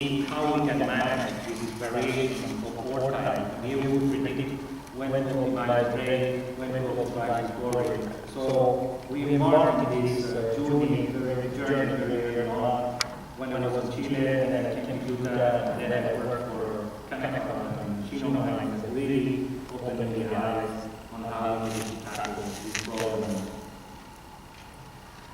how we can manage this variation of wartime, be able to predict when to optimize trade, when to optimize storage. So we embarked in this journey very early on when I was in Chile, and then I came to Utah, and then I worked for chemical and Chino mines that really opened the eyes on how we should tackle this problem.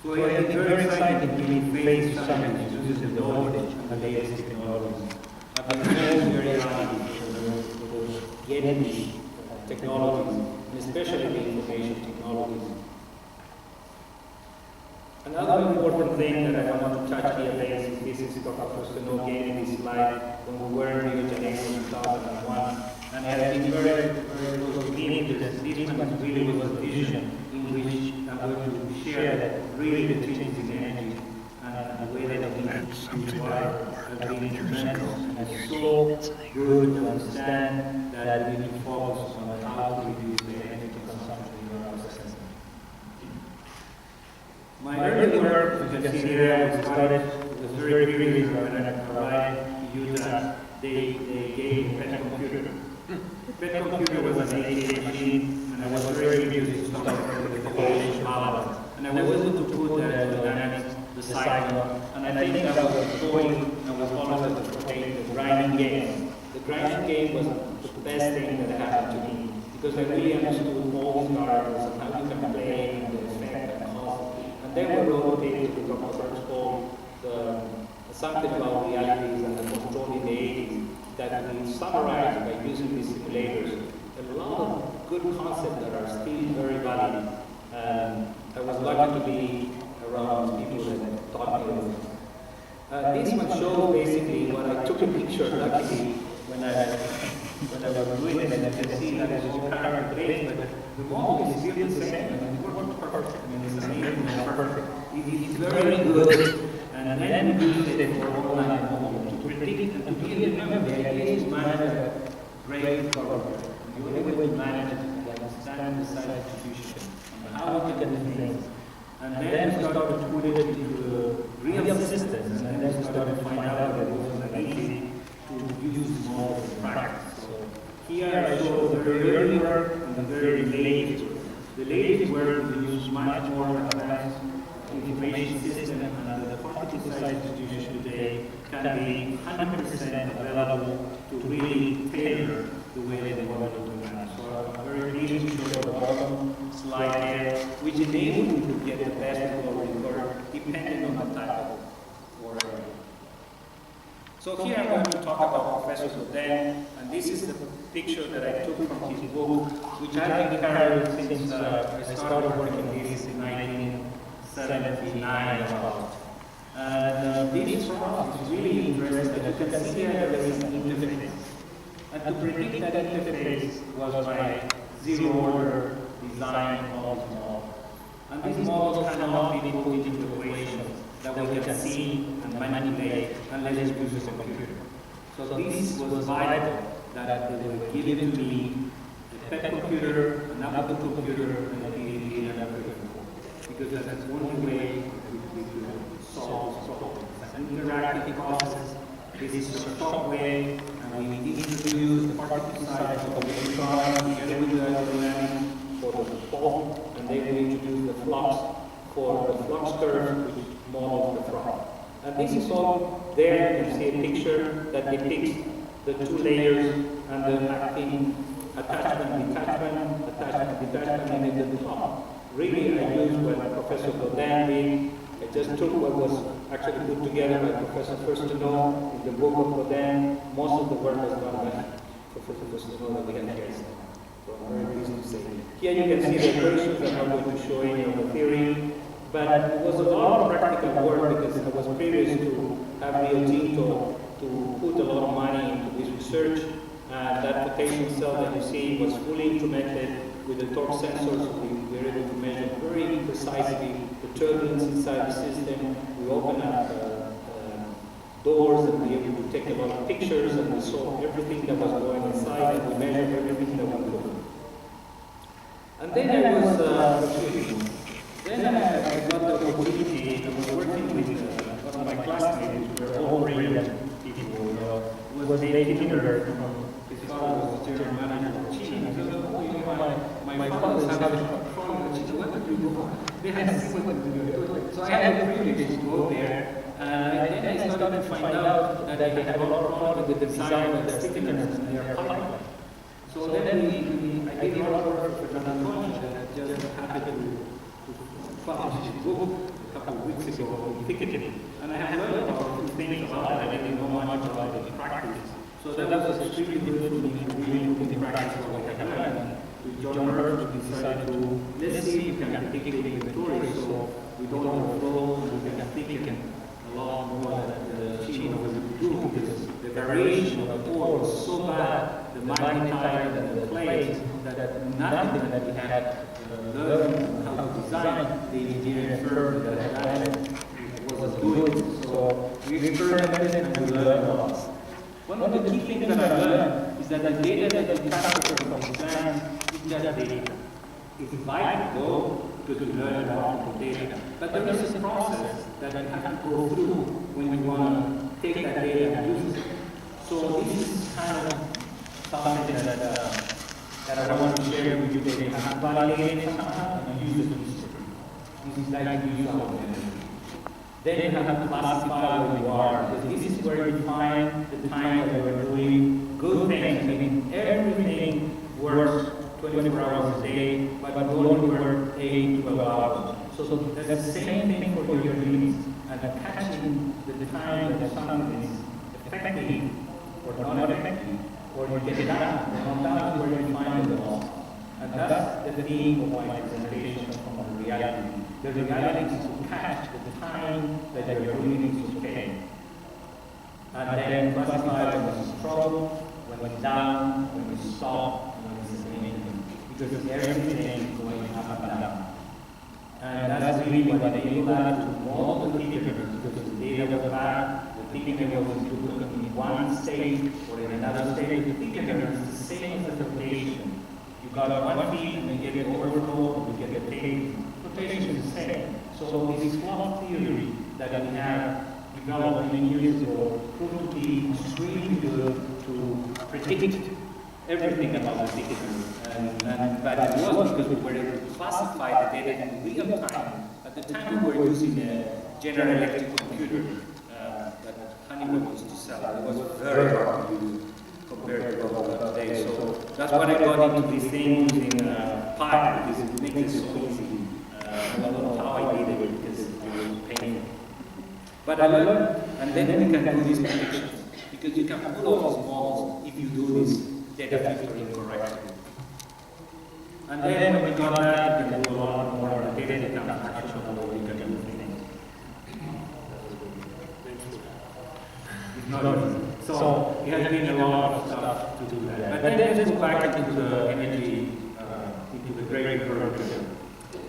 So it's very exciting to really face challenges using the knowledge and the latest technologies. I've been very happy for getting these technologies, and especially the information technologies. Another important thing that I want to touch here is this is Dr. Sano gave me this slide when we were in Rio de Janeiro in 2001, and has been very close to me because this one really was a vision in which I'm going to share that really the changes in energy and the way that we require have been tremendous, and it's so good to understand that we need to focus on how to reduce the energy consumption in our system. My early work, as you can see here, was started, was very previous when I arrived to Utah. They gave me a pet computer. The pet computer was an 8K machine, and I was very curious to start with the population balance. And I was able to put the dynamics, the cycle, and I think I was going, and was always the grinding game. The grinding game was the best thing that happened to me, because I really understood all these variables and how you can play and the effect and cost. And then we wrote a paper with Dr. First called something about realities and the control in the 80s that we summarized by using these simulators. A lot of good concepts that are still very valid. I was lucky to be around people that taught me this. This one shows basically what I took a picture, luckily, when I was doing it, and you can see that it's all current place, but the model is still the same, and it worked perfect. I mean, it's amazing and perfect. It's very good, and then we use it for online model to predict and to really remember the idea is to manage a great problem. The only way to manage it is to understand the size distribution and how we can do things. And then we started to put it into real systems, and then we started to find out that it wasn't easy to use this model in practice. So here I show the very early work and the very latest work. The latest work we use much more advanced information system, and the quantity size distribution today can be 100% available to really tailor the way they want to do that. So I'm very pleased to show the bottom slide here, which enables you to get the best quality work depending on the type of work. So here I'm going to talk about Professor Godin, and this is the picture that I took from his book, which I've been carrying since I started working on this in 1979 about. And this graph is really interesting. As you can see here, there is an interface. And to predict that interface was my zero-order design of this model. And these models cannot be put into equations that we can see and manipulate unless we use a computer. So this was vital that they were given to me a pet computer, an Apple computer, and a PhD and everything. Because that's the only way we could solve this problem. It's an interactive process. This is a short way, and we introduce the particle size of the electron together with the aerodynamics for the ball, and then we introduce the flux for the flux curve, which models the front. And this is all there. You can see a picture that depicts the two layers and the acting attachment, detachment, and then the top. Really, I used what Professor Godin did. I just took what was actually put together by Professor Firstenau in the book of Godin. Most of the work was done by Professor Firstenau that we had here. So I'm very pleased to say. Here you can see the equations that I'm going to show you on the theory. But it was a lot of practical work because I was previous to have Rio Tinto to put a lot of money into this research. That flotation cell that you see was fully instrumented with the torque sensors. We were able to measure very precisely the turbulence inside the system. We opened up doors and we were able to take a lot of pictures, and we saw everything that was going inside, and we measured everything that we could. And then I was I got the opportunity. I was working with one of my classmates who were all brilliant people was making alert from his father was general manager of China. He said, oh, you know, my father's having control of China. What do you do? They had seen what we were doing. So I had the privilege to go there. And then I started to find out that they had a lot of problems with the design of their stickiness and their pipeline. So then I did a lot of work with another project that just happened to publish a book a couple of weeks ago on ticketing. And I have learned about two things about it. I didn't know much about it in practice. So that was extremely good for me to really put in practice what I had learned. With John Hurt, we decided to, let's see if we can predict the inventory so we don't overflow and we can thicken a lot more than the Chino was do because the variation of the ore was so bad, the magnetite and the plate, that nothing that we had learned how to design the engineering firm that had done it was doing. So we experimented and we learned a lot. One of the key things that I learned is that the data that we capture from design is just data. It's vital to learn about the data. But there is a process that you have to go through when you want to take that data and use it. So this is kind of something that I want to share with you today. You have to validate it somehow and use it. This is like you use our energy. Then you have to classify where you are, because this is where you find the time that you're doing good things. I mean, everything works 24 hours a day, but you only work 8 to 12 hours. So that's the same thing for your limits, and catching the time that something is effective or not effective, or you get it done, and that's where you find the loss. And that's the theme of my presentation from reality. The reality is to catch the time that your limits is okay. And then classify when it's trouble, when it's down, when it's stop, when it's amazing. Because everything is going up and down. And that's really what they able to multiple thickness, because the data was bad, the thickness was looking in one state or in another state. The thickness is the same as the flotation. You got one feed and you get overflow, you get tape. Flotation is the same. So this clock theory that we have developed many years ago proved to be extremely good to predict everything about the thickness. But it was because we were able to classify the data in real time. At the time we were using a General Electric computer that Honeywell used to sell. It was very hard to use compared to what we got today. So that's when I got into this thing using Pi, because it makes it so easy. I don't know how I did it because it was painful. But I learned, and then we can do these predictions. Because you can put all these models if you do this data filtering correctly. And then when we got that, we can do a lot more data becomes actionable, we can do things. It's not easy. So it has been a lot of stuff to do that. But then let's go back into the energy, into the gray curve.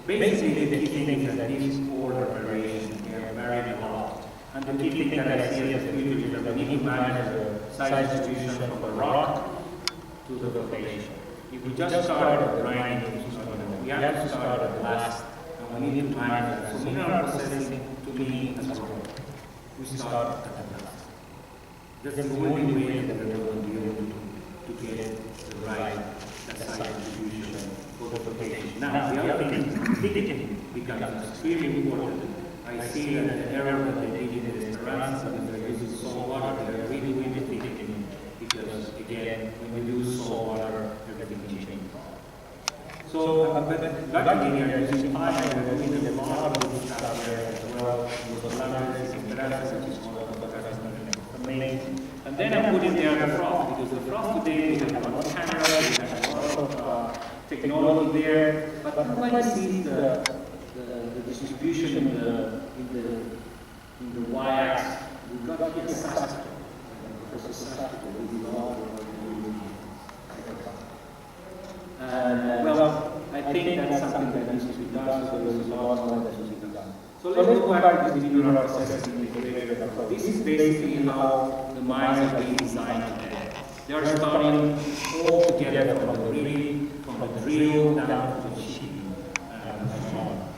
Basically, the key thing is that these order variations vary a lot. And the key thing that I see as a future is that we need to manage the size distribution from the rock to the flotation. If we just start at the grinding, we have to start at the last, and we need to manage that. So mineral processing, to me, as a whole, we start at the last. That's the only way that we're going to be able to get the right size distribution for the flotation. Now, the other thing is thickening becomes extremely important. I see that the error that they did in Esperanza, that they're using salt water, they're really thickening, because again, when you use salt water, everything changes. So, but luckily, they're using Pi, and we're doing a lot of this stuff there as well, with the Solaris, Esperanza, which is one of the best amazing. And then I put in there the frost, because the frost today, we have a lot of cameras, we have a lot of technology there, but nobody sees the distribution in the y-axis. We've got here Saskatoon. Professor Saskatoon, we do all and well, I think that's something that needs to be done, so there's a lot more that needs to be done. So let's go back to this mineral processing. This is basically how the mines are being designed today. They are starting all together from the drill down to the sheathing and so on.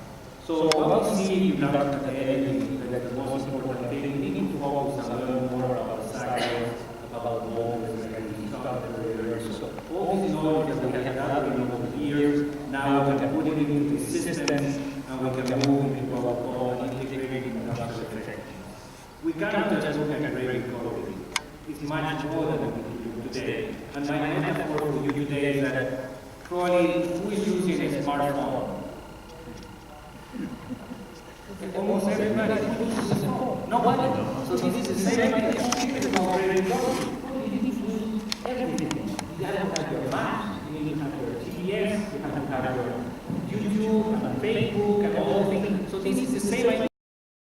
So what we see if you look at the energy, that the most important thing, we need to focus and learn more about the science, about We cannot just look at great quality. It's much more than we do today. And my metaphor for you today is that probably who is using a smartphone? Almost everybody who uses a phone. Nobody. So this is the same idea. People are very quality.